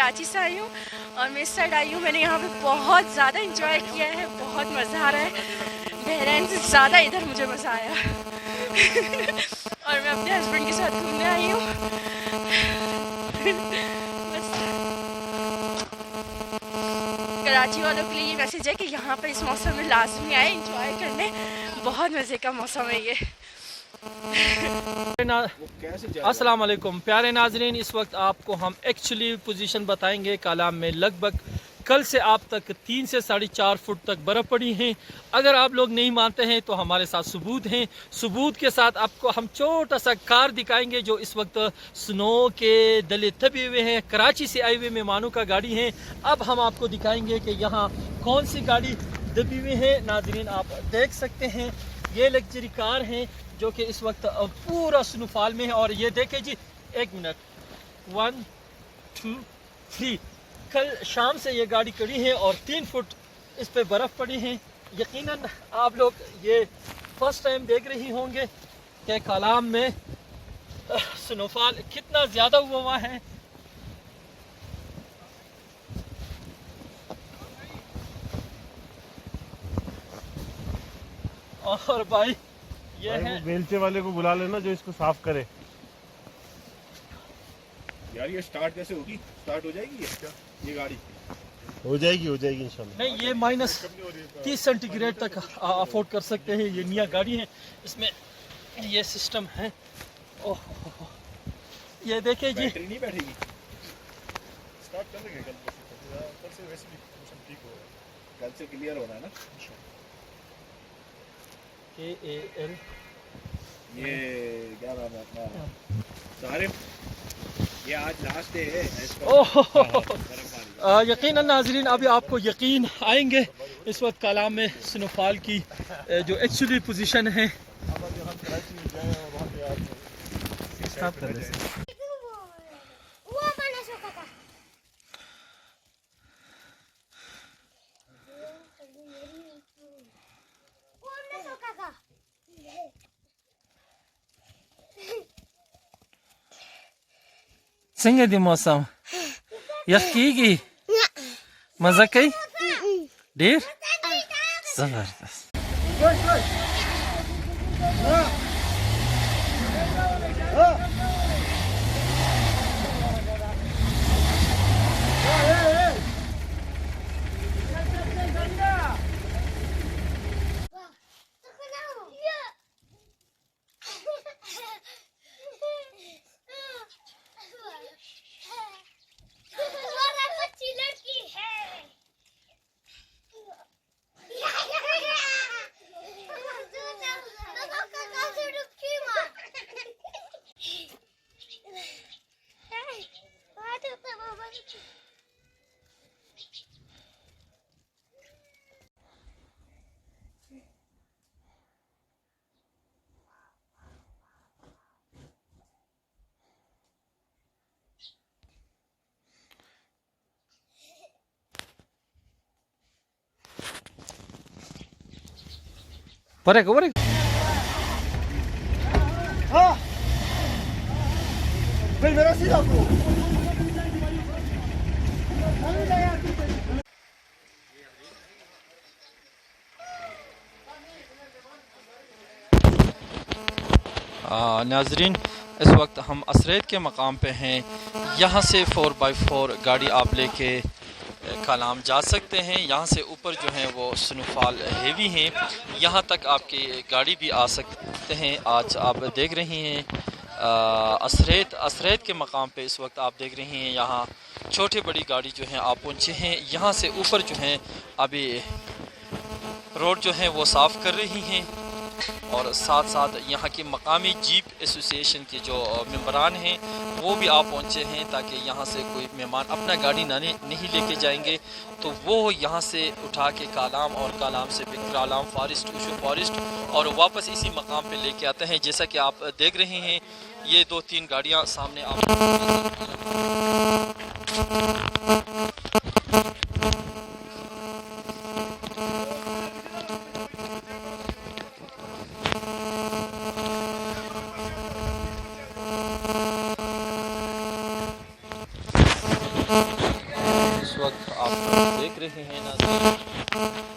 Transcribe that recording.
कराची से आई हूँ और मैं इस साइड आई हूँ। मैंने यहाँ पे बहुत ज़्यादा इंजॉय किया है, बहुत मज़ा आ रहा है। बहरैन से ज़्यादा इधर मुझे मज़ा आया और मैं अपने हस्बैंड के साथ घूमने आई हूँ। बस कराची वालों के लिए ये मैसेज है कि यहाँ पर इस मौसम में लाजमी आए, इंजॉय करने। बहुत मज़े का मौसम है ये। अस्सलाम वालेकुम प्यारे नाजरीन, इस वक्त आपको हम एक्चुअली पोजीशन बताएंगे। कालाम में लगभग कल से आप तक 3 से 4.5 फुट तक बर्फ़ पड़ी है। अगर आप लोग नहीं मानते हैं तो हमारे साथ सबूत हैं। सबूत के साथ आपको हम छोटा सा कार दिखाएंगे जो इस वक्त स्नो के दले दबे हुए हैं। कराची से आए हुए मेहमानों का गाड़ी है। अब हम आपको दिखाएंगे कि यहाँ कौन सी गाड़ी दबी हुई है। नाजरीन आप देख सकते हैं ये लग्जरी कार है जो कि इस वक्त पूरा स्नोफॉल में है। और ये देखें जी, 1 मिनट, 1 2 3, कल शाम से ये गाड़ी खड़ी है और 3 फुट इस पे बर्फ़ पड़ी है। यकीनन आप लोग ये फर्स्ट टाइम देख रही होंगे कि कालाम में स्नोफॉल कितना ज़्यादा हुआ है। और भाई ये है, बेलचे वाले को बुला लेना जो इसको साफ करे। यार ये स्टार्ट कैसे होगी? स्टार्ट हो जाएगी ये गाड़ी? हो जाएगी इंशाल्लाह। नहीं ये -30 सेंटीग्रेड तक अफोर्ड कर सकते हैं। ये नया गाड़ी है, इसमें ये सिस्टम है। ओह ये देखिए जी, बैटरी नहीं बैठेगी। स्टार्ट कर देंगे कल से वैसे भी मौसम ठीक हो रहा है, कल से क्लियर हो रहा है ना। KAL ये क्या नाम है अपना सारे, ये आज लास्ट डे है इसका। यकीनन नाजरीन अभी आपको यकीन आएंगे इस वक्त कालाम में स्नोफॉल की जो एक्चुअली पोजीशन है। Senge di mosam. Yakigi. Mazakai? Dir? Zabardast. Bora. हाँ फिर मेरा सीधा को नाजरीन इस वक्त हम असरेत के मकाम पे हैं। यहाँ से 4x4 गाड़ी आप लेके कालाम जा सकते हैं। यहाँ से ऊपर जो है वो स्नोफॉल हेवी हैं, यहाँ तक आपकी गाड़ी भी आ सकते हैं। आज आप देख रही हैं असरेत के मकाम पे इस वक्त आप देख रही हैं यहाँ छोटी बड़ी गाड़ी जो है आप पहुँचे हैं। यहाँ से ऊपर जो है अभी रोड जो है वो साफ़ कर रही हैं और साथ साथ यहाँ की मकामी जीप एसोसिएशन के जो मेंबरान हैं वो भी आप पहुँचे हैं ताकि यहाँ से कोई मेहमान अपना गाड़ी नहीं लेके जाएंगे तो वो यहाँ से उठा के कालाम और कालाम से बिक्रालाम फॉरेस्ट उशू फॉरेस्ट और वापस इसी मकाम पे लेके आते हैं। जैसा कि आप देख रहे हैं ये 2-3 गाड़ियाँ सामने आप रहे हैं नाज़रीन।